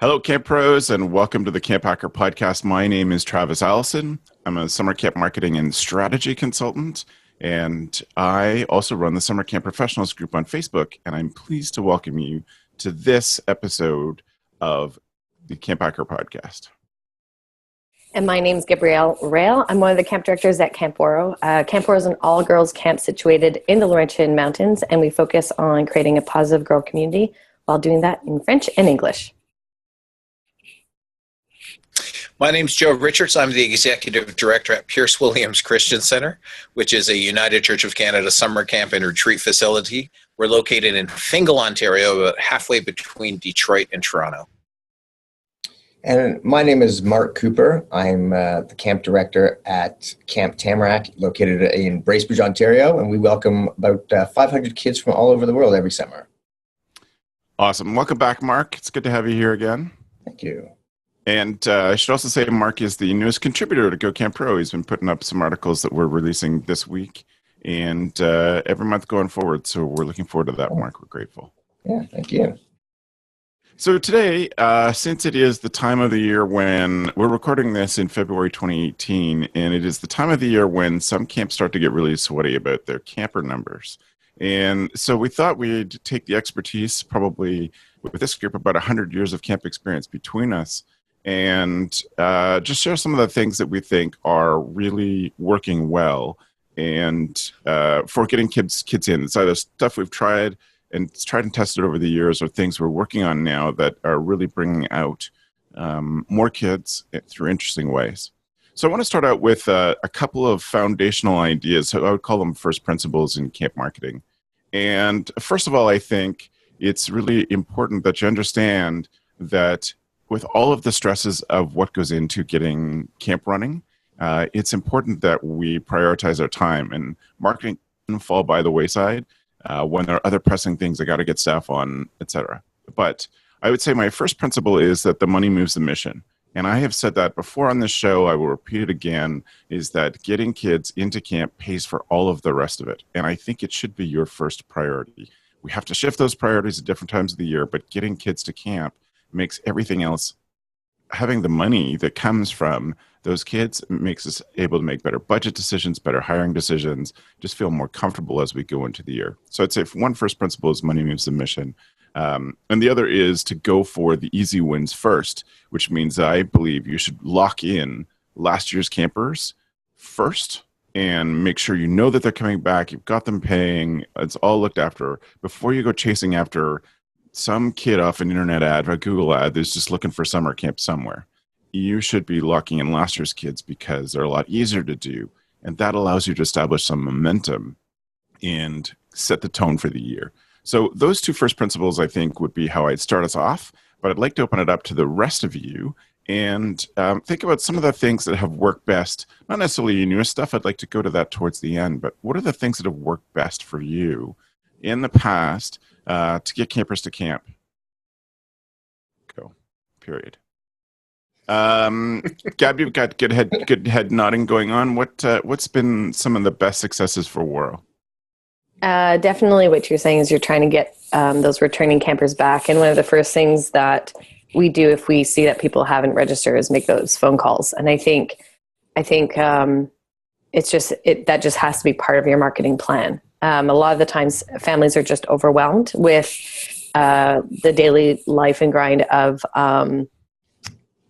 Hello, Camp Pros, and welcome to the CampHacker podcast. My name is Travis Allison. I'm a summer camp marketing and strategy consultant, and I also run the Summer Camp Professionals group on Facebook, and I'm pleased to welcome you to this episode of the CampHacker podcast. And my name is Gabrielle Rail. I'm one of the camp directors at Camp Oro. Camp Oro is an all-girls camp situated in the Laurentian Mountains, and we focus on creating a positive girl community while doing that in French and English. My name's Joe Richards. I'm the Executive Director at Pierce Williams Christian Center, which is a United Church of Canada summer camp and retreat facility. We're located in Fingal, Ontario, about halfway between Detroit and Toronto. And my name is Mark Cooper. I'm the Camp Director at Camp Tamarack, located in Bracebridge, Ontario, and we welcome about 500 kids from all over the world every summer. Awesome. Welcome back, Mark. It's good to have you here again. Thank you. And I should also say Mark is the newest contributor to Go Camp Pro. He's been putting up some articles that we're releasing this week and every month going forward. So we're looking forward to that, Mark. We're grateful. Yeah, thank you. So today, since it is the time of the year when we're recording this in February 2018, and it is the time of the year when some camps start to get really sweaty about their camper numbers. And so we thought we'd take the expertise, probably with this group, about 100 years of camp experience between us, and just share some of the things that we think are really working well and for getting kids in. It's either stuff we've tried and tested over the years or things we're working on now that are really bringing out more kids through interesting ways. So I want to start out with a couple of foundational ideas. So I would call them first principles in camp marketing. And first of all, I think it's really important that you understand that with all of the stresses of what goes into getting camp running, it's important that we prioritize our time, and marketing can fall by the wayside when there are other pressing things I got to get staff on, etc. But I would say my first principle is that the money moves the mission. And I have said that before on this show, I will repeat it again, is that getting kids into camp pays for all of the rest of it. And I think it should be your first priority. We have to shift those priorities at different times of the year, but getting kids to camp makes everything else, having the money that comes from those kids makes us able to make better budget decisions, better hiring decisions, just feel more comfortable as we go into the year. So I'd say one first principle is money moves the mission. And the other is to go for the easy wins first, which means I believe you should lock in last year's campers first and make sure you know that they're coming back, you've got them paying, it's all looked after before you go chasing after some kid off an internet ad or a Google ad that's just looking for summer camp somewhere. You should be locking in last year's kids because they're a lot easier to do, and that allows you to establish some momentum and set the tone for the year. So those two first principles, I think, would be how I'd start us off, but I'd like to open it up to the rest of you and think about some of the things that have worked best, not necessarily your newest stuff, I'd like to go to that towards the end, but what are the things that have worked best for you in the past to get campers to camp? Go, period. Gab, you've got good head nodding going on. What's been some of the best successes for Woro? Definitely what you're saying is you're trying to get those returning campers back. And one of the first things that we do if we see that people haven't registered is make those phone calls. And I think it's just, that just has to be part of your marketing plan. A lot of the times families are just overwhelmed with the daily life and grind of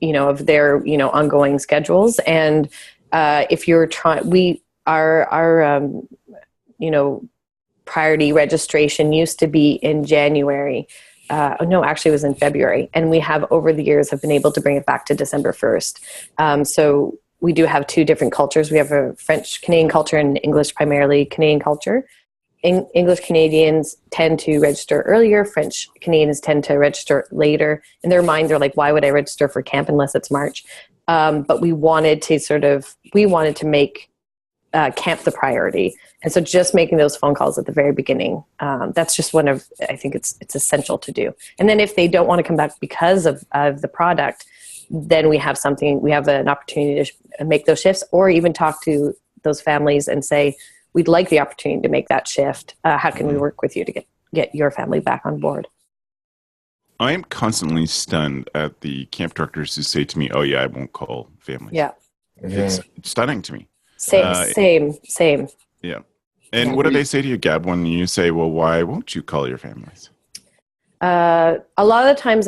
their, ongoing schedules. And if you're trying, our priority registration used to be in January. Actually it was in February. And we have over the years have been able to bring it back to December 1st. So we do have two different cultures. We have a French Canadian culture and English primarily Canadian culture. English Canadians tend to register earlier. French Canadians tend to register later. In their mind, they're like, why would I register for camp unless it's March? But we wanted to make camp the priority. And so just making those phone calls at the very beginning, that's just I think it's essential to do. And then if they don't want to come back because of the product, then we have an opportunity to make those shifts or even talk to those families and say, we'd like the opportunity to make that shift. How can we work with you to get your family back on board? I'm constantly stunned at the camp directors who say to me, "Oh yeah, I won't call families." Yeah. It's stunning to me. Same, Uh, same. yeah. And Yeah. what do they say to you, Gab, when you say, "Well, why won't you call your families?" A lot of the times,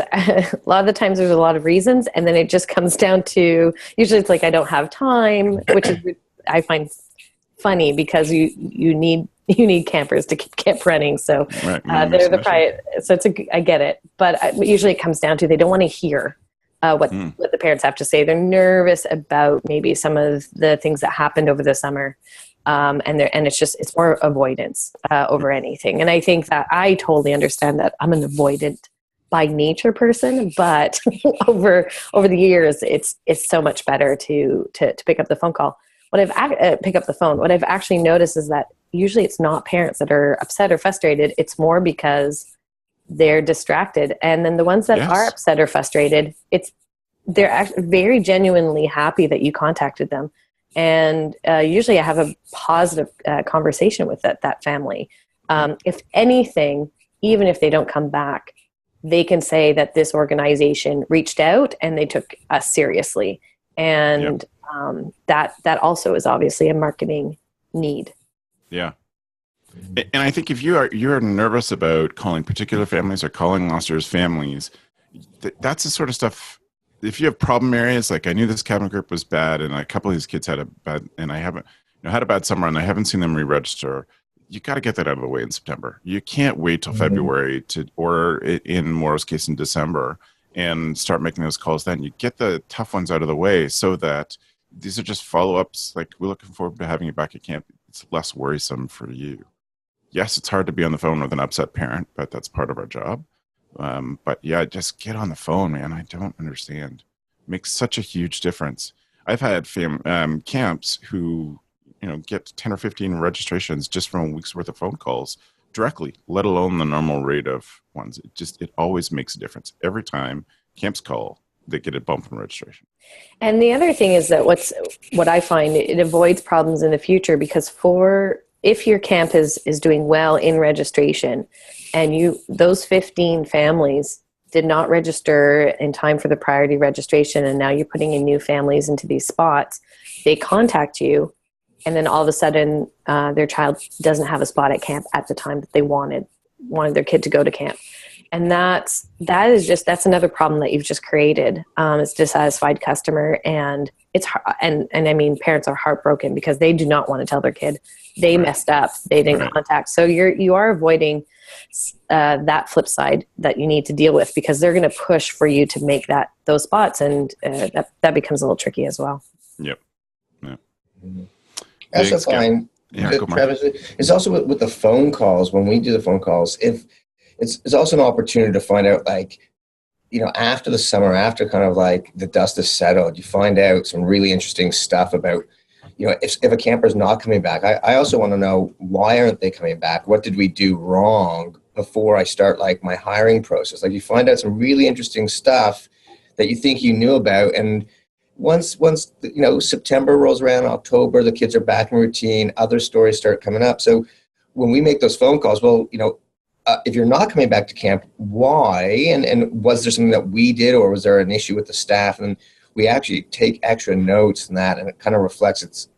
there's a lot of reasons, and then it just comes down to usually it's like I don't have time, which is I find funny because you need campers to keep camp running. So Right. they're the private. So I get it, but usually it comes down to they don't want to hear what the parents have to say. They're nervous about maybe some of the things that happened over the summer. And it's more avoidance over anything. And I think that I totally understand that I'm an avoidant by nature person, but over the years, it's so much better to pick up the phone call. Pick up the phone. What I've actually noticed is that usually it's not parents that are upset or frustrated. It's more because they're distracted. And then the ones that are upset or frustrated, they're actually very genuinely happy that you contacted them. And usually I have a positive conversation with that family. If anything, even if they don't come back, they can say that this organization reached out and they took us seriously. And that also is obviously a marketing need. Yeah. And I think if you're nervous about calling particular families or calling Loster's families, that's the sort of stuff. If you have problem areas, like I knew this cabin group was bad, and a couple of these kids had a bad, and I haven't, had a bad summer, and I haven't seen them re-register. You got to get that out of the way in September. You can't wait till February or in Maura's case in December, and start making those calls. Then you get the tough ones out of the way, so that these are just follow-ups. Like, we're looking forward to having you back at camp. It's less worrisome for you. Yes, it's hard to be on the phone with an upset parent, but that's part of our job. But yeah, just get on the phone, man. I don't understand. It makes such a huge difference. I've had camps who, get 10 or 15 registrations just from a week's worth of phone calls directly, let alone the normal rate of ones. It always makes a difference. Every time camps call, they get a bump in registration. And the other thing is that what I find, it avoids problems in the future, because if your camp is doing well in registration and those 15 families did not register in time for the priority registration, and now you're putting in new families into these spots, they contact you, and then all of a sudden their child doesn't have a spot at camp at the time that they wanted their kid to go to camp. And that's another problem that you've just created. It's dissatisfied customer, and it's and I mean, parents are heartbroken because they do not want to tell their kid they messed up, they didn't contact. So you are avoiding that flip side that you need to deal with, because they're going to push for you to make those spots, and that becomes a little tricky as well. Yep. Yeah. I also find, Travis, it's also with the phone calls. When we do the phone calls, if it's also an opportunity to find out, like, after the summer, after kind of like the dust has settled, you find out some really interesting stuff about, if a camper is not coming back. I also want to know, why aren't they coming back? What did we do wrong before I start like my hiring process? Like, you find out some really interesting stuff that you think you knew about. And once September rolls around, October, the kids are back in routine, other stories start coming up. So when we make those phone calls, well, if you're not coming back to camp, why? And was there something that we did, or was there an issue with the staff? And we actually take extra notes in that, and it kind of reflects its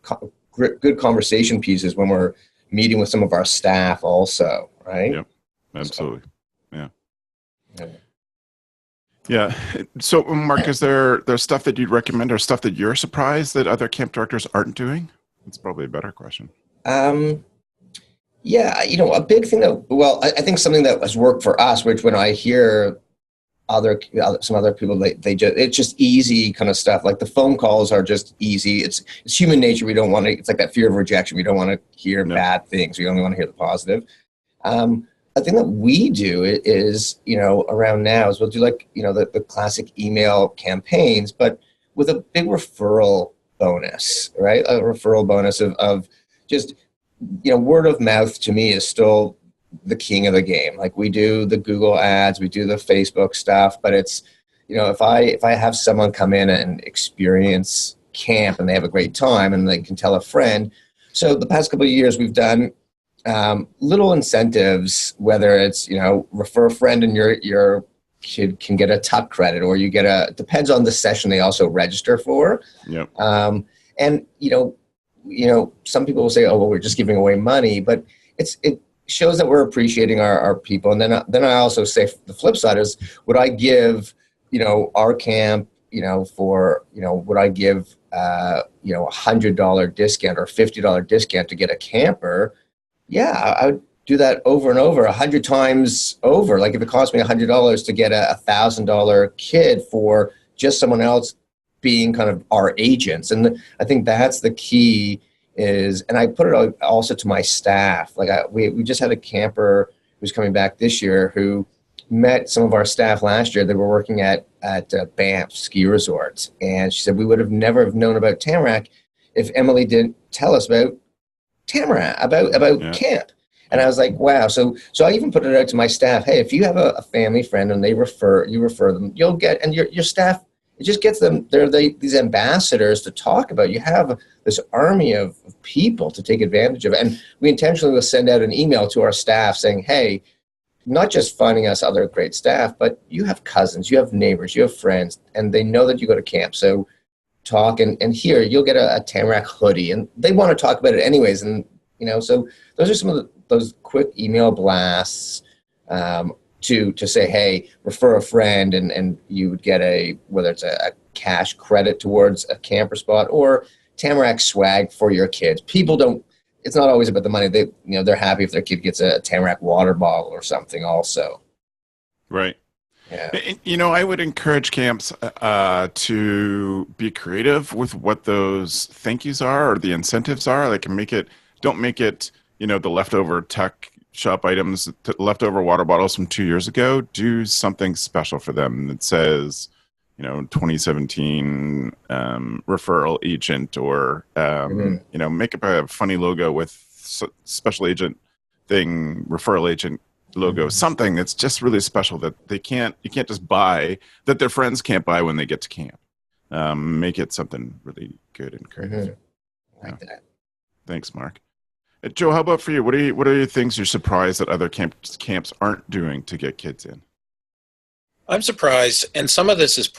good conversation pieces when we're meeting with some of our staff also, right? Yep, absolutely. Yeah. So, Mark, is there's stuff that you'd recommend, or stuff that you're surprised that other camp directors aren't doing? That's probably a better question. Yeah, a big thing I think something that has worked for us, which when I hear some other people, it's just easy kind of stuff. Like, the phone calls are just easy. It's human nature. We don't want to, it's like that fear of rejection. We don't want to hear bad things. We only want to hear the positive. The thing that we do is, around now is we'll do the classic email campaigns, but with a big referral bonus, right? A referral bonus of just, word of mouth to me is still the king of the game. Like, we do the Google ads, we do the Facebook stuff, but it's, if I have someone come in and experience camp and they have a great time and they can tell a friend. So the past couple of years we've done little incentives, whether it's, refer a friend in your kid can get a tuck credit, or you get depends on the session they also register for. Yep. And some people will say, oh, well, we're just giving away money, but it shows that we're appreciating our people. And then I also say the flip side is, would I give, our camp, would I give, $100 discount or $50 discount to get a camper? Yeah, I would do that over and over, 100 times over. Like if it cost me $100 to get a $1,000 kid for just someone else being kind of our agents. And I think that's the key and I put it also to my staff. Like we just had a camper who's coming back this year who met some of our staff last year. They were working at Banff ski resorts. And she said, we would have never have known about Tamarack if Emily didn't tell us about Tamarack, about camp. And I was like, wow. So I even put it out to my staff. Hey, if you have a family friend and you refer them, you'll get, and your staff, it just gets them, these ambassadors to talk about. You have this army of people to take advantage of. And we intentionally will send out an email to our staff saying, hey, not just finding us other great staff, but you have cousins, you have neighbors, you have friends, and they know that you go to camp. So talk, and here you'll get a Tamarack hoodie, and they want to talk about it anyways. And, so those are some of those quick email blasts to say, hey, refer a friend, and you would get whether it's a cash credit towards a camper spot or Tamarack swag for your kids. It's not always about the money. They're happy if their kid gets a Tamarack water bottle or something also. Right. Yeah. I would encourage camps to be creative with what those thank yous are or the incentives are. Like don't make it, the leftover tech shop items, leftover water bottles from 2 years ago. Do something special for them that says, 2017 referral agent, or make up a funny logo with special agent thing, referral agent logo, something that's just really special that you can't just buy, that their friends can't buy when they get to camp. Make it something really good and creative. I like that. Thanks, Mark. Joe, how about for you? What are your things you're surprised that other camps aren't doing to get kids in? I'm surprised, and some of this is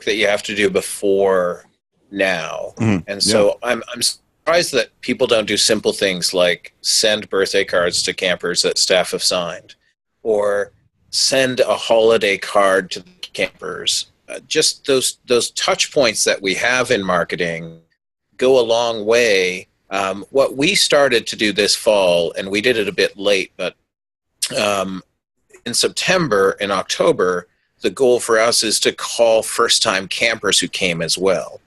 that you have to do before now. Mm-hmm. And so I'm surprised that people don't do simple things like send birthday cards to campers that staff have signed, or send a holiday card to the campers. Just those touch points that we have in marketing go a long way. What we started to do this fall, and we did it a bit late, but in September and October, the goal for us is to call first-time campers who came as well.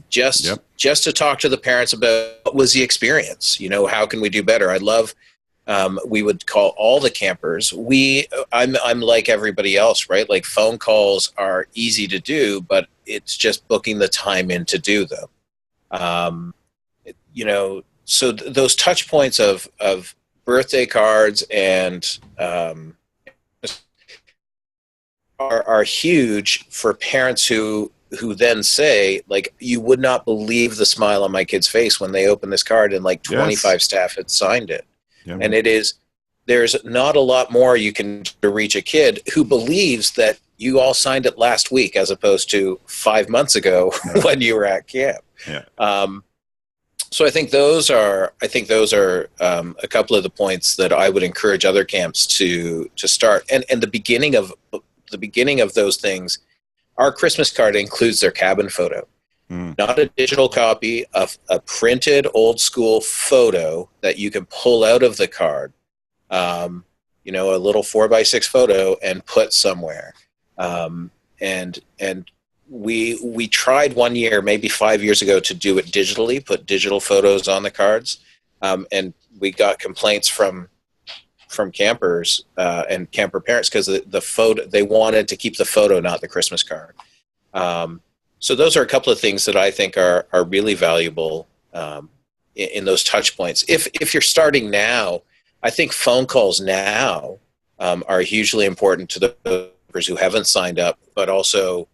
Just to talk to the parents about what was the experience. How can we do better? I love. We would call all the campers. I'm like everybody else, right? Like phone calls are easy to do, but it's just booking the time in to do them. So those touch points of birthday cards and are huge for parents who then say, like, you would not believe the smile on my kid's face when they opened this card and like 25 staff had signed it. Yeah. And there's not a lot more you can do to reach a kid who believes that you all signed it last week as opposed to 5 months ago when you were at camp. Yeah. So I think those are a couple of the points that I would encourage other camps to start. And the beginning of those things, our Christmas card includes their cabin photo, not a digital copy of a printed old school photo that you can pull out of the card, a little 4x6 photo and put somewhere. And we tried one year, maybe 5 years ago, to do it digitally, put digital photos on the cards. And we got complaints from campers and camper parents because the photo, they wanted to keep the photo, not the Christmas card. So those are a couple of things that I think are really valuable in those touch points. If you're starting now, I think phone calls now are hugely important to the campers who haven't signed up, but also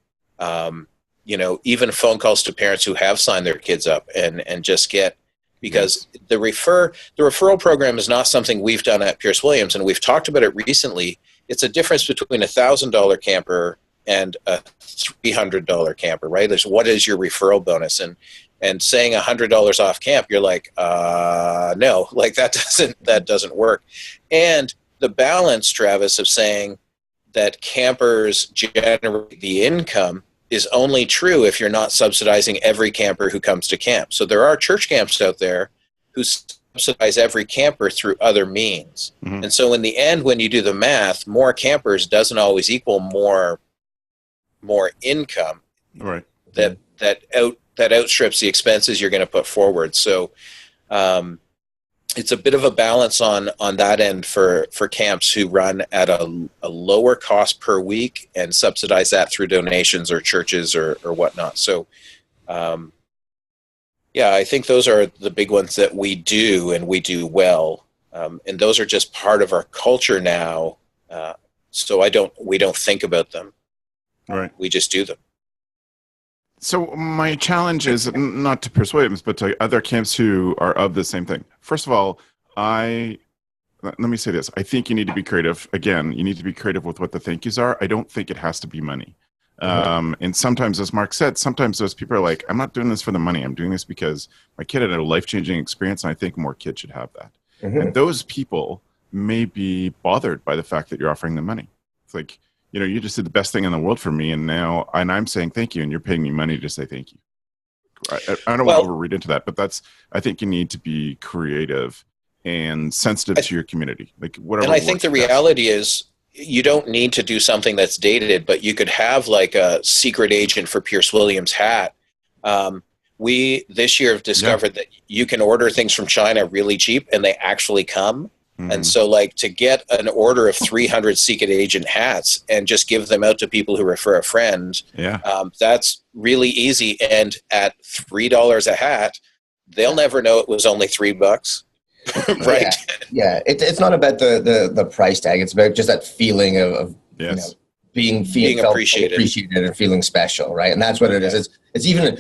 even phone calls to parents who have signed their kids up and just get, because the referral program is not something we've done at Pierce Williams, and we've talked about it recently. it's a difference between $1,000 camper and a $300 camper, right? There's what is your referral bonus, and saying $100 off camp, you're like, no, like that doesn't work. And the balance, Travis, of saying that campers generate the income is only true if you're not subsidizing every camper who comes to camp. So there are church camps out there who subsidize every camper through other means. Mm-hmm. And so in the end, when you do the math, more campers doesn't always equal more income. Right. That outstrips the expenses you're going to put forward. So it's a bit of a balance on that end for camps who run at a lower cost per week and subsidize that through donations or churches or whatnot. So I think those are the big ones that we do, and we do well. And those are just part of our culture now. So we don't think about them. Right. We just do them. So my challenge is not to persuade them, but to other camps who are of the same thing. First of all, let me say this. I think you need to be creative. Again, you need to be creative with what the thank yous are. I don't think it has to be money. And sometimes, as Mark said, sometimes those people are like, I'm not doing this for the money. I'm doing this because my kid had a life-changing experience, and I think more kids should have that. Mm-hmm. And those people may be bothered by the fact that you're offering them money. It's like, you just did the best thing in the world for me, and I'm saying thank you, and you're paying me money to say thank you. I don't want to overread into that, but I think you need to be creative and sensitive to your community. Like whatever. And I think the reality is you don't need to do something that's dated, but you could have like a secret agent for Pierce Williams hat. We this year have discovered that you can order things from China really cheap, and they actually come. And so, like, to get an order of 300 secret agent hats and just give them out to people who refer a friend, that's really easy. And at $3 a hat, they'll never know it was only $3, right? Yeah. It's not about the price tag. It's about just that feeling of being appreciated and feeling special, right? And that's what it is. It's even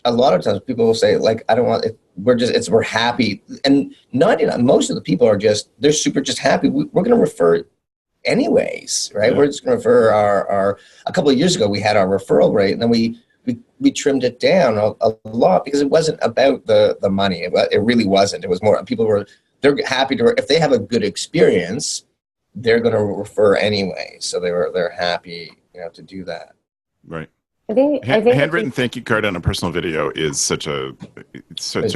a lot of times people will say, like, I don't want it. We're happy, and most of the people are they're super just happy. We're going to refer anyways, right? Yeah. We're just going to refer our. A couple of years ago, we had our referral rate, and then we trimmed it down a lot because it wasn't about the money. It really wasn't. It was more they're happy if they have a good experience, they're going to refer anyway. So they're happy, to do that. Right. I think handwritten thank you card on a personal video is such a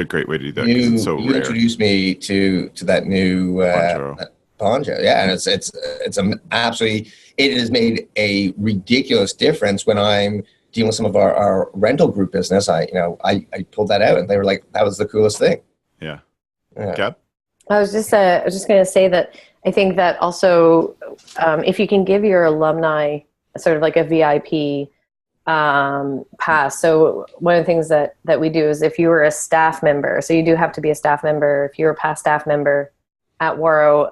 great way to do that. It's so you rare. Introduced me to that new poncho, and it's absolutely. It has made a ridiculous difference when I'm dealing with some of our rental group business. I pulled that out, and they were like, "That was the coolest thing." Yeah. Gab? I was just going to say that I think that also if you can give your alumni sort of like a VIP pass. So one of the things that we do is if you were a staff member, so you do have to be a staff member. If you're a past staff member at Warrow,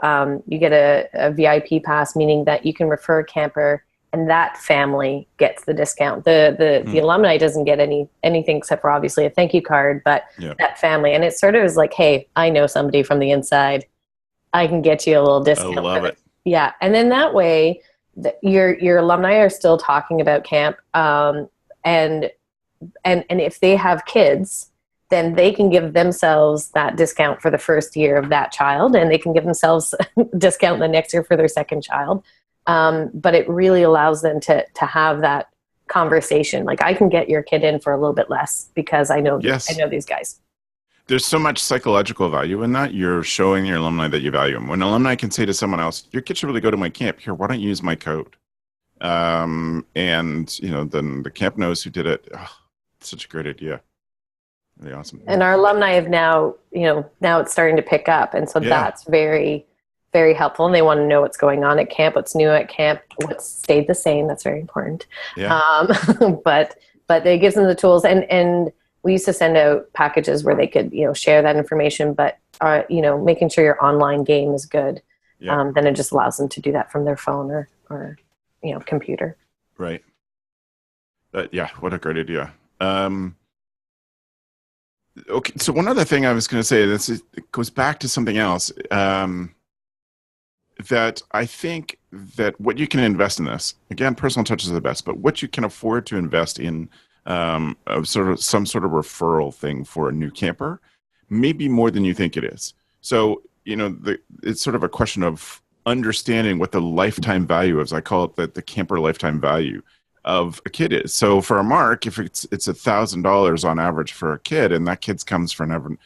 you get a VIP pass, meaning that you can refer a camper and that family gets the discount. The alumni doesn't get anything except for obviously a thank you card, but that family. And it sort of is like, hey, I know somebody from the inside. I can get you a little discount. I love it. Yeah. And then that way, your alumni are still talking about camp, and if they have kids, then they can give themselves that discount for the first year of that child, and they can give themselves discount the next year for their second child. But it really allows them to have that conversation. Like, I can get your kid in for a little bit less because I know these guys. There's so much psychological value in that. You're showing your alumni that you value them. When an alumni can say to someone else, your kid should really go to my camp. Here, why don't you use my code? And, then the camp knows who did it. Oh, such a great idea. Really awesome. And our alumni have now it's starting to pick up. And so that's very, very helpful. And they want to know what's going on at camp, what's new at camp, what's stayed the same. That's very important. Yeah. But it gives them the tools. And we used to send out packages where they could, share that information, but, making sure your online game is good. Yeah. Then it just allows them to do that from their phone or computer. Right. What a great idea. Okay. So one other thing I was going to say, it goes back to something else. that I think that what you can invest in this, again, personal touches are the best, but what you can afford to invest in of sort of some sort of referral thing for a new camper, maybe more than you think it is. So, it's sort of a question of understanding what the lifetime value, as I call it, the camper lifetime value of a kid is. So for a Mark, if it's $1,000 on average for a kid, and that kid's comes for an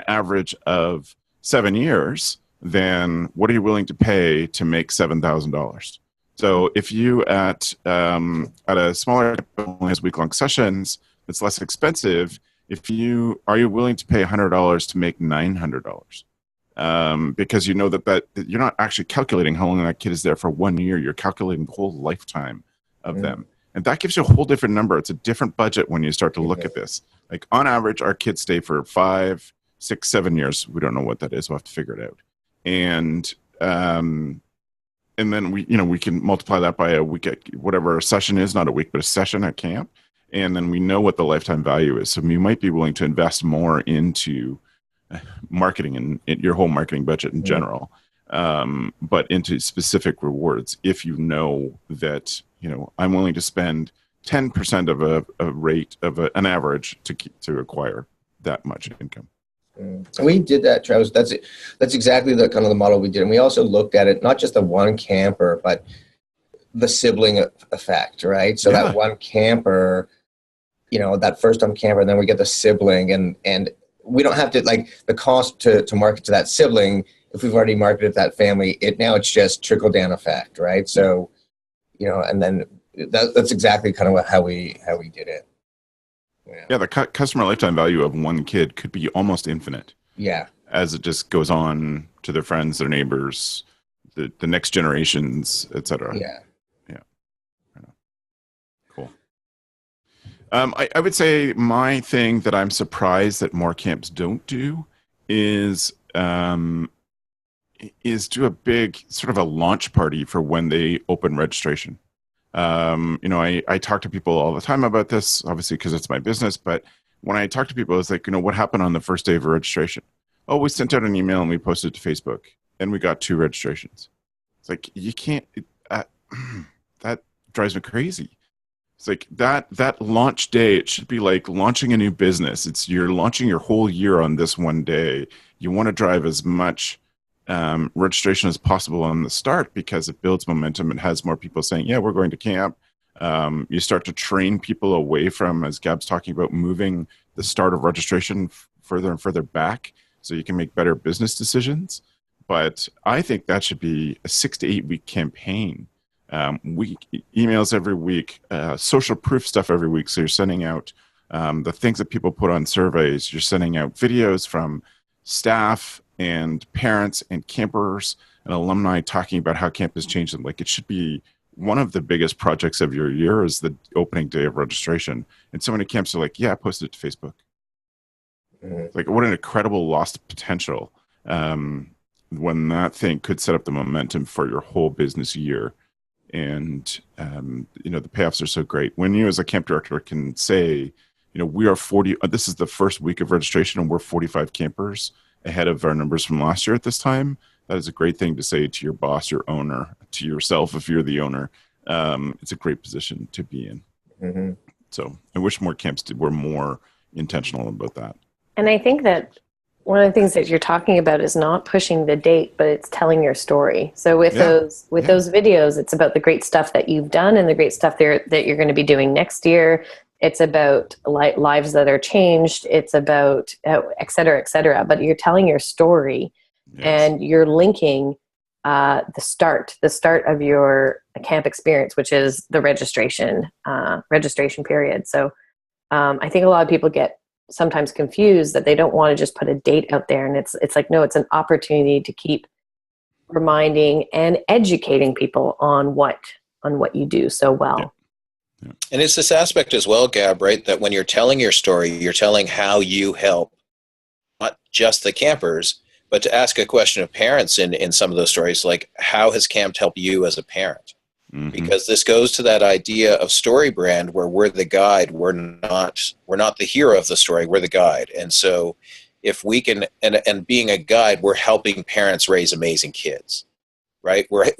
average of 7 years, then what are you willing to pay to make $7,000? So if you at a smaller has week-long sessions, it's less expensive. Are you willing to pay $100 to make $900? Because you know that you're not actually calculating how long that kid is there for 1 year. You're calculating the whole lifetime of them. And that gives you a whole different number. It's a different budget when you start to look at this. Like on average, our kids stay for 5, 6, 7 years. We don't know what that is. We'll have to figure it out. And then we can multiply that by a week at whatever a session is, not a week, but a session at camp. And then we know what the lifetime value is. So you might be willing to invest more into marketing and your whole marketing budget in general, but into specific rewards. If you know that, I'm willing to spend 10% of a rate of an average to acquire that much income. And we did that, Travis. That's exactly the kind of the model we did. And we also looked at it, not just the one camper, but the sibling effect, right? So that one camper, that first time camper, and then we get the sibling, and we don't have to, like, the cost to market to that sibling. If we've already marketed that family, it's just trickle down effect, right? So, and then that's exactly kind of how we did it. Yeah, the customer lifetime value of one kid could be almost infinite. Yeah. As it just goes on to their friends, their neighbors, the next generations, et cetera. Yeah. Yeah. I know. Cool. I would say my thing that I'm surprised that more camps don't do is do a big sort of a launch party for when they open registration. I talk to people all the time about this, obviously, because it's my business. But when I talk to people, it's like, what happened on the first day of registration? Oh, we sent out an email and we posted it to Facebook, and we got 2 registrations. It's like, you can't. That drives me crazy. It's like that launch day. It should be like launching a new business. You're launching your whole year on this one day. You want to drive as much registration as possible on the start, because it builds momentum. It has more people saying, yeah, we're going to camp. You start to train people away from, as Gab's talking about, moving the start of registration further and further back so you can make better business decisions. But I think that should be a 6 to 8 week campaign. Emails every week, social proof stuff every week. So you're sending out the things that people put on surveys. You're sending out videos from staff and parents and campers and alumni talking about how camp has changed them. Like, it should be one of the biggest projects of your year is the opening day of registration. And so many camps are like, yeah, I posted it to Facebook. Like, what an incredible lost potential when that thing could set up the momentum for your whole business year. And, the payoffs are so great. When you as a camp director can say, we are 40, this is the first week of registration and we're 45 campers ahead of our numbers from last year at this time. That is a great thing to say to your boss, your owner, to yourself if you're the owner. It's a great position to be in. So I wish more camps were more intentional about that. And I think that one of the things that you're talking about is not pushing the date, but it's telling your story. So with those videos, it's about the great stuff that you've done and the great stuff that you're going to be doing next year. It's about lives that are changed. It's about et cetera, et cetera. But you're telling your story, and you're linking the start of your camp experience, which is the registration period. So I think a lot of people get sometimes confused that they don't want to just put a date out there. And it's like, no, it's an opportunity to keep reminding and educating people on what you do so well. Yeah. And it's this aspect as well, Gab, right? That when you're telling your story, you're telling how you help not just the campers, but to ask a question of parents in some of those stories, like, how has camp helped you as a parent? Because this goes to that idea of story brand, where we're the guide. We're not the hero of the story. We're the guide. And so if we can, and being a guide, we're helping parents raise amazing kids. right? We're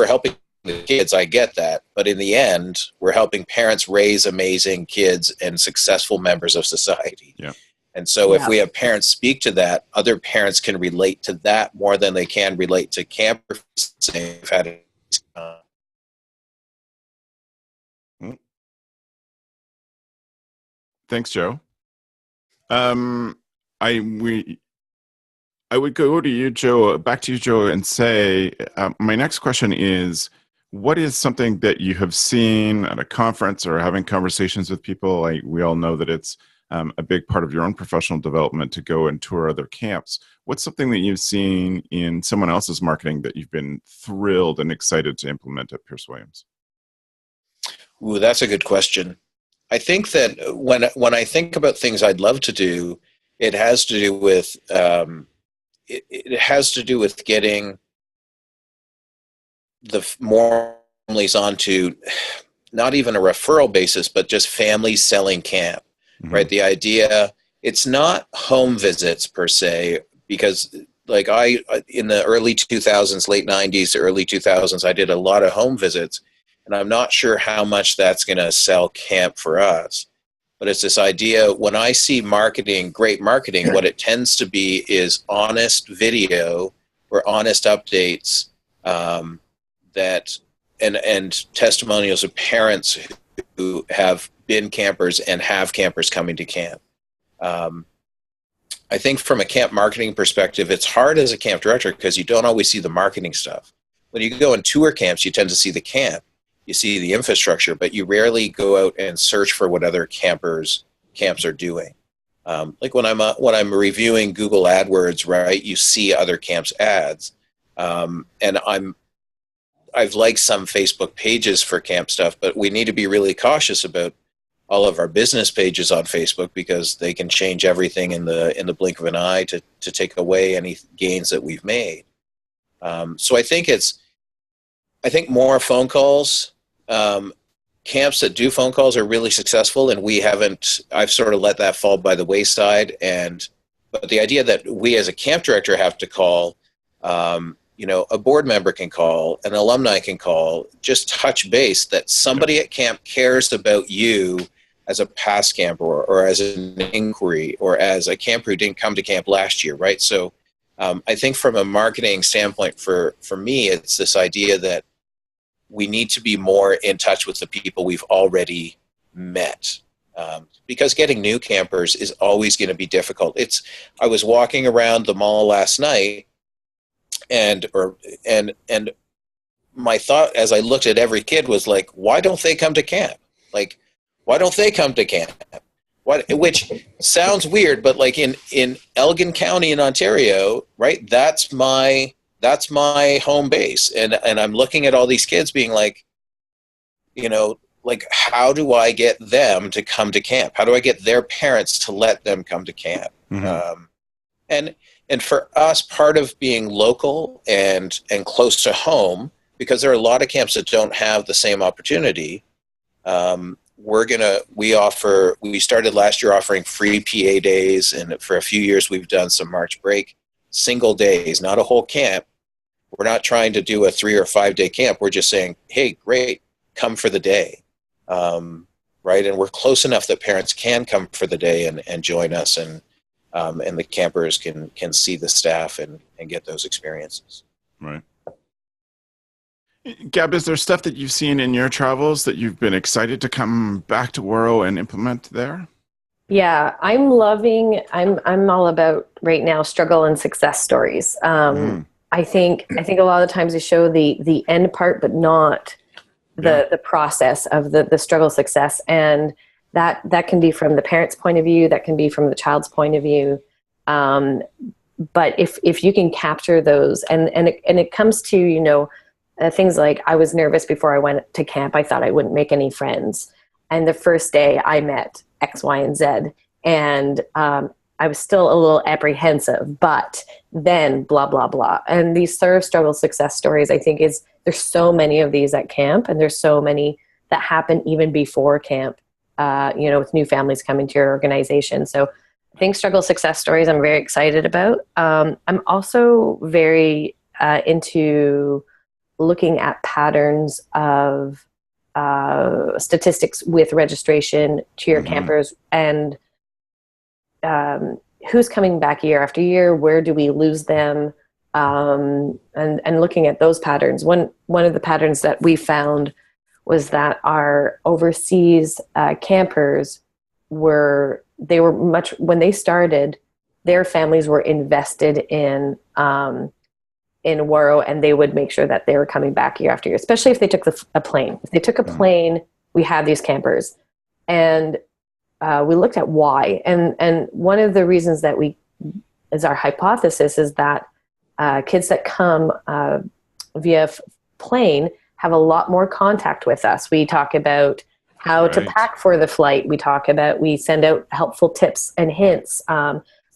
helping the kids. I get that. But in the end, we're helping parents raise amazing kids and successful members of society. Yeah. And so if Yeah. we have parents speak to that, other parents can relate to that more than they can relate to campers. They've had it. Thanks, Joe. I would go to you, Joe, back to you, Joe, and say, my next question is, what is something that you have seen at a conference or having conversations with people? We all know that it's a big part of your own professional development to go and tour other camps. What's something that you've seen in someone else's marketing that you've been thrilled and excited to implement at Pierce Williams? Ooh, that's a good question. I think that when I think about things I'd love to do, it has to do with it has to do with getting more families onto not even a referral basis, but just families selling camp, right? The idea, it's not home visits per se, because like in the early 2000s, late 90s, early 2000s, I did a lot of home visits, and I'm not sure how much that's going to sell camp for us. But it's this idea, when I see marketing, great marketing, what it tends to be is honest video or honest updates that and testimonials of parents who have been campers and have campers coming to camp. I think from a camp marketing perspective, it's hard as a camp director because you don't always see the marketing stuff. When you go and tour camps, you tend to see the camp. You see the infrastructure, but you rarely go out and search for what other camps are doing. Like when I'm reviewing Google AdWords, right? You see other camps' ads, and I've liked some Facebook pages for camp stuff, but we need to be really cautious about all of our business pages on Facebook because they can change everything in the blink of an eye to take away any gains that we've made. So I think more phone calls. Camps that do phone calls are really successful, and I've sort of let that fall by the wayside. But the idea that we as a camp director have to call, a board member can call, an alumni can call, just touch base that somebody at camp cares about you as a past camper or as an inquiry or as a camper who didn't come to camp last year, right? So I think from a marketing standpoint for me, it's this idea that we need to be more in touch with the people we've already met. Because getting new campers is always going to be difficult. I was walking around the mall last night and my thought as I looked at every kid was like, why don't they come to camp? Like, why don't they come to camp? Which sounds weird, but like in Elgin County in Ontario, right? That's my home base. And I'm looking at all these kids being like, like, how do I get them to come to camp? How do I get their parents to let them come to camp? Mm-hmm. And for us, part of being local and close to home, because there are a lot of camps that don't have the same opportunity, we started last year offering free PA days, and for a few years we've done some March break single days, not a whole camp. We're not trying to do a 3 or 5 day camp. We're just saying, hey, great, come for the day. Right. And we're close enough that parents can come for the day and join us, and the campers can see the staff and get those experiences. Right. Gab, is there stuff that you've seen in your travels that you've been excited to come back to Woro and implement there? Yeah, I'm all about right now struggle and success stories. I think a lot of times they show the end part, but not the process of the struggle success, and that can be from the parent's point of view, that can be from the child's point of view. But if you can capture those, and it comes to things like, I was nervous before I went to camp. I thought I wouldn't make any friends, and the first day I met X, Y, and Z, and I was still a little apprehensive, but then blah, blah, blah. And these sort of struggle success stories, I think there's so many of these at camp, and there's so many that happen even before camp, with new families coming to your organization. So I think struggle success stories I'm very excited about. I'm also very into looking at patterns of statistics with registration to your campers, and who's coming back year after year, where do we lose them, and looking at those patterns. One of the patterns that we found was that our overseas campers when they started, their families were invested in Waro, and they would make sure that they were coming back year after year, especially if they took a plane. If they took a plane, we had these campers, and we looked at why. And one of the reasons that is our hypothesis, is that kids that come via plane have a lot more contact with us. We talk about how to pack for the flight. We send out helpful tips and hints.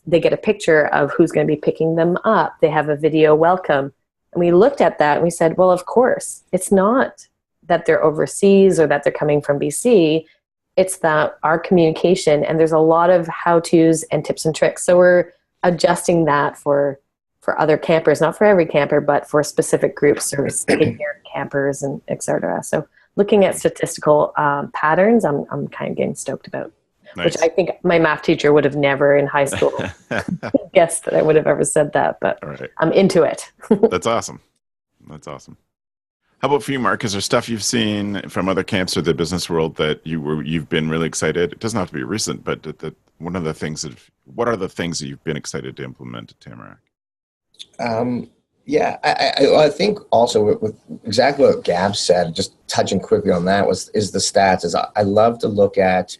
They get a picture of who's going to be picking them up. They have a video welcome. And we looked at that and we said, well, of course, it's not that they're overseas or that they're coming from BC. It's that our communication, and there's a lot of how-tos and tips and tricks. So we're adjusting that for other campers, not for every camper, but for specific groups, or senior campers, and et cetera. So looking at statistical patterns, I'm kind of getting stoked about. Nice. Which I think my math teacher would have never in high school guessed that I would have ever said that, but I'm into it. That's awesome. That's awesome. How about for you, Mark? Is there stuff you've seen from other camps or the business world that you've been really excited? It doesn't have to be recent, but what are the things that you've been excited to implement at Tamarack? Yeah, I think also with exactly what Gab said, just touching quickly on that is the stats. I love to look at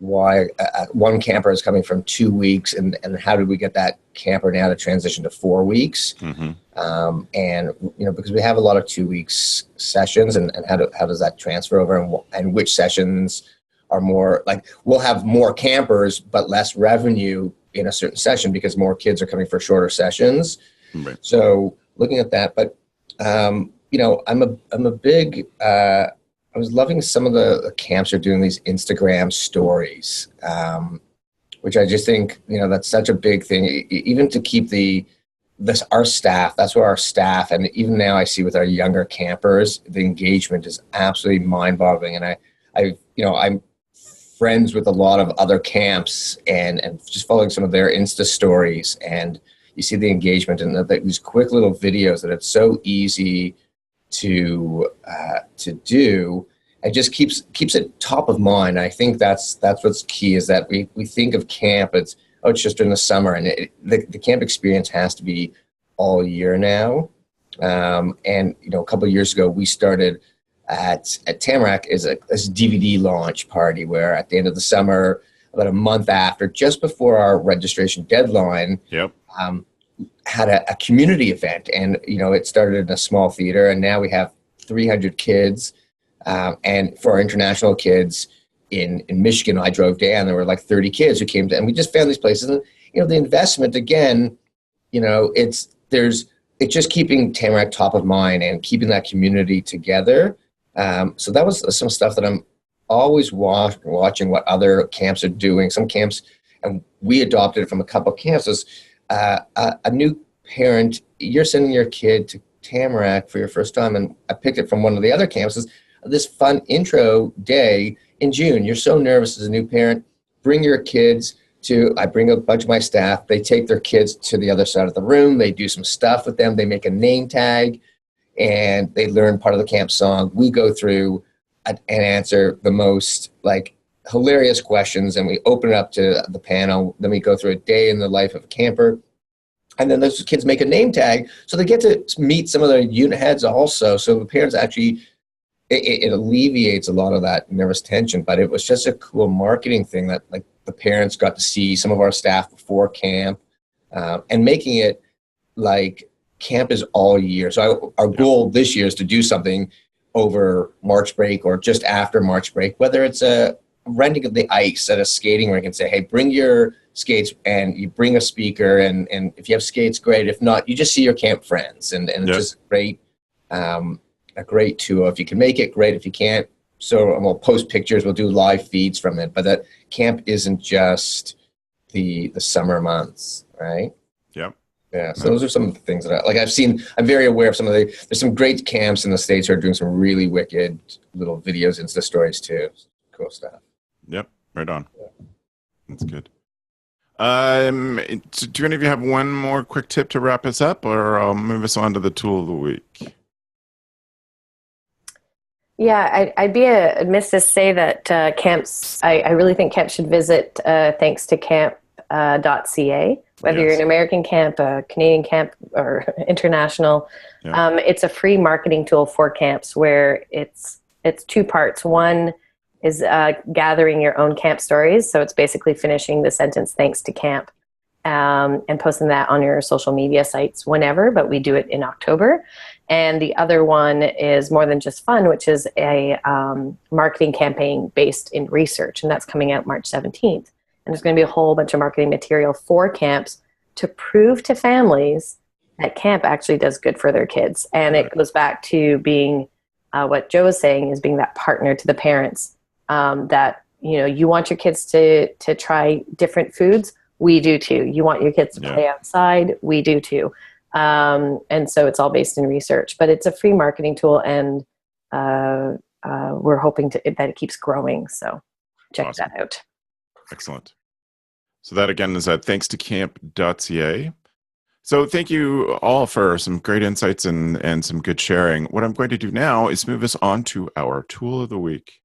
why one camper is coming from 2 weeks, and how did we get that camper now to transition to 4 weeks? And because we have a lot of 2 weeks sessions, and how does that transfer over, and which sessions are more like, we'll have more campers but less revenue in a certain session because more kids are coming for shorter sessions. Right. So looking at that, but I'm a big I was loving some of the camps are doing these Instagram stories, which I just think, that's such a big thing, even to keep our staff. That's where our staff, and even now I see with our younger campers, the engagement is absolutely mind-boggling. And I'm friends with a lot of other camps, and just following some of their Insta stories, and you see the engagement and these quick little videos that it's so easy to do. It just keeps it top of mind. I think that's what's key, is that we think of camp as, it's just during the summer, and the camp experience has to be all year now. And a couple of years ago, we started at Tamarack as a DVD launch party, where at the end of the summer, about a month after, just before our registration deadline, had a community event. And it started in a small theater, and now we have 300 kids. And for our international kids in Michigan, I drove down, there were like 30 kids who came to, and we just found these places. And the investment, again, it's just keeping Tamarack top of mind and keeping that community together. So that was some stuff that I'm always watching what other camps are doing. Some camps, and we adopted it from a couple of camps, is a new parent, you're sending your kid to Tamarack for your first time, and I picked it from one of the other campuses, this fun intro day in June. You're so nervous as a new parent. Bring your kids I bring a bunch of my staff. They take their kids to the other side of the room. They do some stuff with them. They make a name tag, and they learn part of the camp song. We go through and answer the most hilarious questions, and we open it up to the panel. Then we go through a day in the life of a camper. And then those kids make a name tag, so they get to meet some of the unit heads also. So the parents actually, it alleviates a lot of that nervous tension. But it was just a cool marketing thing that the parents got to see some of our staff before camp, and making it like camp is all year. So our goal this year is to do something over March break or just after March break, whether it's a renting of the ice at a skating rink and say, hey, bring your skates, and you bring a speaker, and if you have skates, great. If not, you just see your camp friends, and it's just great, a great tour. If you can make it, great. If you can't, so we'll post pictures, we'll do live feeds from it. But that camp isn't just the summer months, right? Yep. Yeah, so those are some of the things that I've seen. I'm very aware of some of there's some great camps in the States who are doing some really wicked little videos, Insta stories too. Cool stuff. Yep, right on. Yeah. That's good. Do any of you have one more quick tip to wrap us up, or I'll move us on to the tool of the week? Yeah, I'd be amiss to say that camps, I really think camps should visit thanks to camp.ca, whether you're Yes. an American camp, a Canadian camp, or international. Yeah. It's a free marketing tool for camps where it's two parts. One is gathering your own camp stories. So it's basically finishing the sentence thanks to camp and posting that on your social media sites whenever, but we do it in October. And the other one is More Than Just Fun, which is a marketing campaign based in research, and that's coming out March 17th. And there's going to be a whole bunch of marketing material for camps to prove to families that camp actually does good for their kids. And it goes back to being what Joe was saying, is being that partner to the parents, that, you know, you want your kids to try different foods. We do too. You want your kids to play outside. We do too. And so it's all based in research, but it's a free marketing tool, and we're hoping that it keeps growing. So check that out. Excellent. So that again is at thanks to camp.ca. So thank you all for some great insights and some good sharing. What I'm going to do now is move us on to our tool of the week.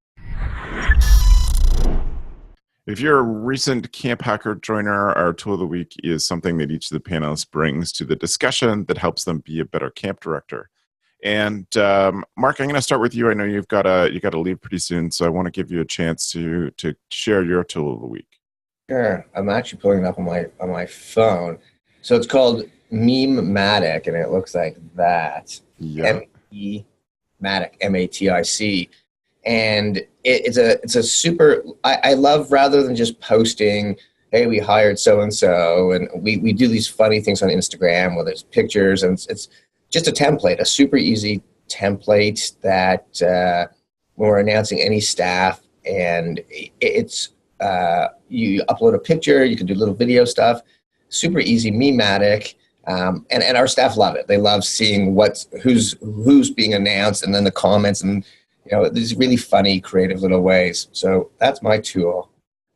If you're a recent CampHacker joiner, our tool of the week is something that each of the panelists brings to the discussion that helps them be a better camp director. And Mark, I'm going to start with you. I know you got to leave pretty soon, so I want to give you a chance to share your tool of the week. Sure. I'm actually pulling it up on my phone. So it's called Meme-matic, and it looks like that. Yeah. Matic, M-A-T-I-C. And it's a super, I love, rather than just posting, hey, we hired so-and-so, and we do these funny things on Instagram where there's pictures, and it's just a template, a super easy template that when we're announcing any staff, and it's, you upload a picture, you can do little video stuff, super easy, Meme-matic. And our staff love it. They love seeing who's being announced, and then the comments, and you know, these really funny, creative little ways. So that's my tool.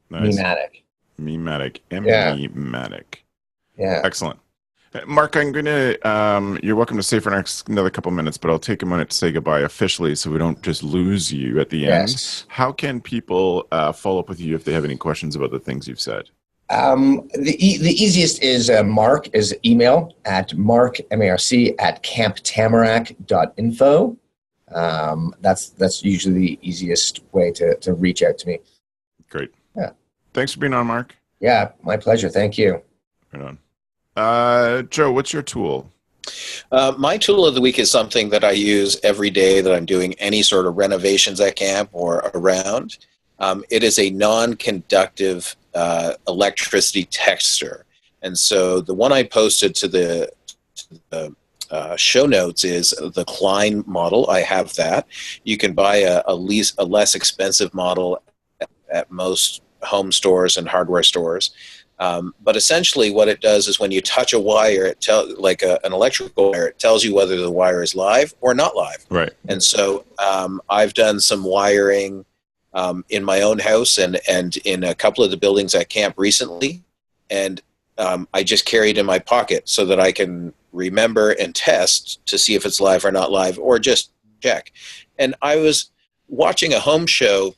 Nice. Meme-matic. Meme-matic. M-E-matic. Yeah. Excellent. Mark, I'm going to, you're welcome to stay for another couple minutes, but I'll take a minute to say goodbye officially so we don't just lose you at the end. Yes. How can people follow up with you if they have any questions about the things you've said? The easiest is Mark is email at marc, M-A-R-C, at camptamarack.info. That's usually the easiest way to reach out to me. Great. Yeah. Thanks for being on, Mark. Yeah, my pleasure. Thank you. Right on. Joe, what's your tool? My tool of the week is something that I use every day that I'm doing any sort of renovations at camp or around. It is a non-conductive electricity tester. And so the one I posted to the show notes is the Klein model. I have that. You can buy a less expensive model at most home stores and hardware stores. But essentially what it does is when you touch a wire, like an electrical wire, it tells you whether the wire is live or not live. Right. And so I've done some wiring in my own house and in a couple of the buildings at camp recently. And I just carry it in my pocket so that I can remember and test to see if it's live or not live, or just check. And I was watching a home show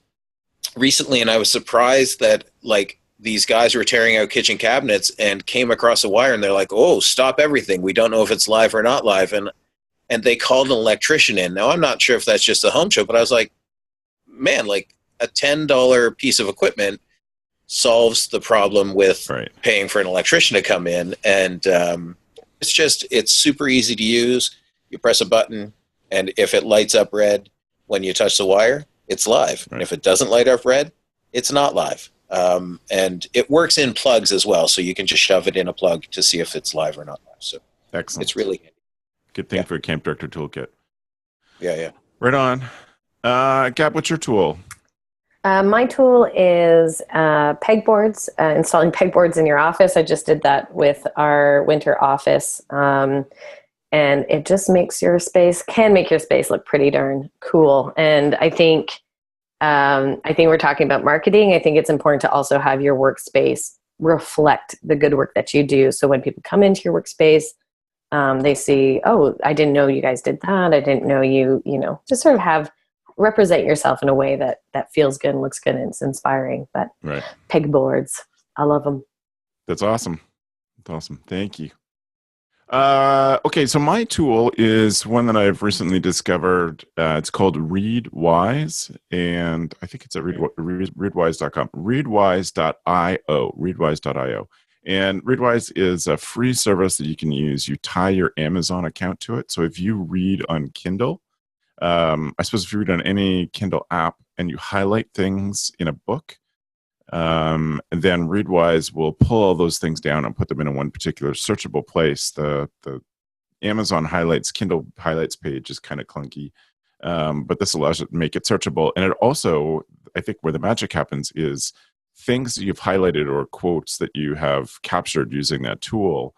recently, and I was surprised that like these guys were tearing out kitchen cabinets and came across a wire, and they're like, "Oh, stop everything. We don't know if it's live or not live." And they called an electrician in. Now, I'm not sure if that's just a home show, but I was like, man, like a $10 piece of equipment solves the problem with paying for an electrician to come in. And it's super easy to use. You press a button, and if it lights up red when you touch the wire, it's live. Right. And if it doesn't light up red, it's not live. And it works in plugs as well, so you can just shove it in a plug to see if it's live or not live. So excellent. It's really handy. Good thing for a camp director toolkit. Yeah. Right on. Gab, what's your tool? My tool is pegboards, installing pegboards in your office. I just did that with our winter office. And it just makes can make your space look pretty darn cool. And I think we're talking about marketing. I think it's important to also have your workspace reflect the good work that you do. So when people come into your workspace, they see, oh, I didn't know you guys did that. I didn't know just sort of represent yourself in a way that feels good and looks good and it's inspiring. But Right. pegboards, I love them. That's awesome. That's awesome. Thank you. Okay, so my tool is one that I've recently discovered. It's called ReadWise, and I think it's at readwise.com. Readwise.io. Readwise.io. And ReadWise is a free service that you can use. You tie your Amazon account to it. So if you read on Kindle, I suppose if you read on any Kindle app and you highlight things in a book, then Readwise will pull all those things down and put them in one particular searchable place. The Amazon highlights, Kindle highlights page is kind of clunky, but this allows it to make it searchable. And it also, I think where the magic happens is things that you've highlighted or quotes that you have captured using that tool,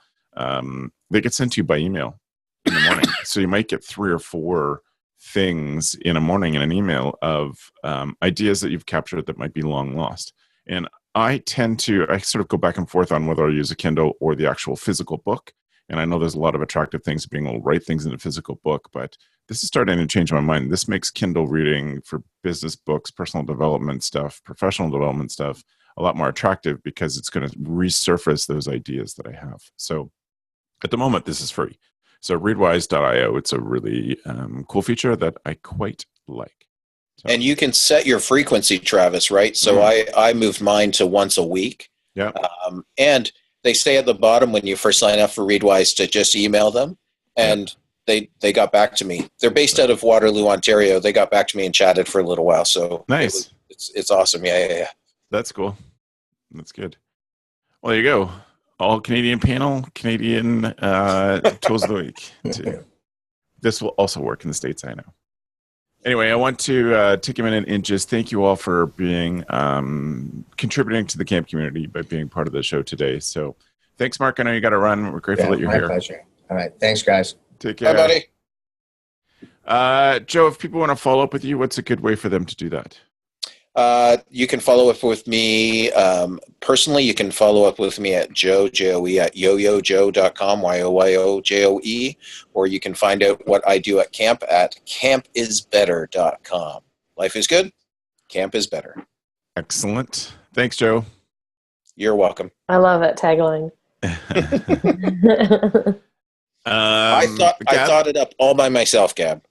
they get sent to you by email in the morning. So you might get 3 or 4 things in a morning in an email of ideas that you've captured that might be long lost. And I sort of go back and forth on whether I use a Kindle or the actual physical book. And I know there's a lot of attractive things being able to write things in a physical book, but this is starting to change my mind. This makes Kindle reading for business books, personal development stuff, professional development stuff a lot more attractive because it's going to resurface those ideas that I have. So at the moment, this is free. So readwise.io, it's a really cool feature that I quite like. So. And you can set your frequency, Travis, right? So I moved mine to once a week. Yeah. And they say at the bottom when you first sign up for Readwise to just email them. And they got back to me. They're based out of Waterloo, Ontario. They got back to me and chatted for a little while. So nice. It's awesome. Yeah. That's cool. That's good. Well, there you go. All Canadian panel, Canadian tools of the week. Too. This will also work in the States, I know. Anyway, I want to take a minute and just thank you all for being contributing to the camp community by being part of the show today. So thanks, Mark. I know you got to run. We're grateful that you're here. My pleasure. All right. Thanks, guys. Take care. Bye, buddy. Joe, if people want to follow up with you, what's a good way for them to do that? You can follow up with me personally. You can follow up with me at Joe, J-O-E, at yoyojoe.com, YOYOJOE, or you can find out what I do at camp at campisbetter.com. Life is good. Camp is better. Excellent. Thanks, Joe. You're welcome. I love that tagline. I thought it up all by myself, Gab.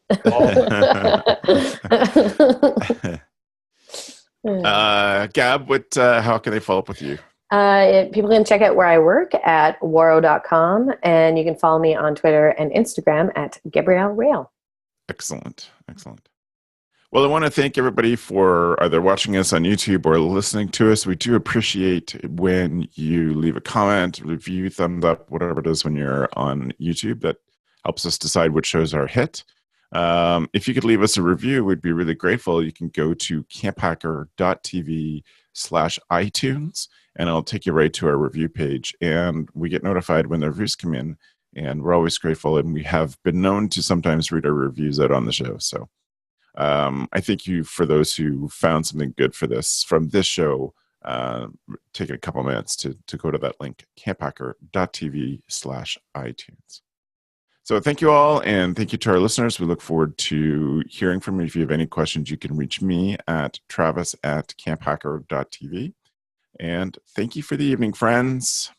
Gab, how can they follow up with you? People can check out where I work at waro.com, and you can follow me on Twitter and Instagram at Gabrielle Rail. Excellent. Well, I want to thank everybody for either watching us on YouTube or listening to us. We do appreciate when you leave a comment, review, thumbs up, whatever it is when you're on YouTube. That helps us decide which shows are a hit. If you could leave us a review, we'd be really grateful. You can go to camphacker.tv/iTunes, and it'll take you right to our review page. And we get notified when the reviews come in, and we're always grateful. And we have been known to sometimes read our reviews out on the show. So I thank you for those who found something good from this show, taking a couple minutes to go to that link, camphacker.tv/iTunes. So thank you all, and thank you to our listeners. We look forward to hearing from you. If you have any questions, you can reach me at travis@camphacker.tv. And thank you for the evening, friends.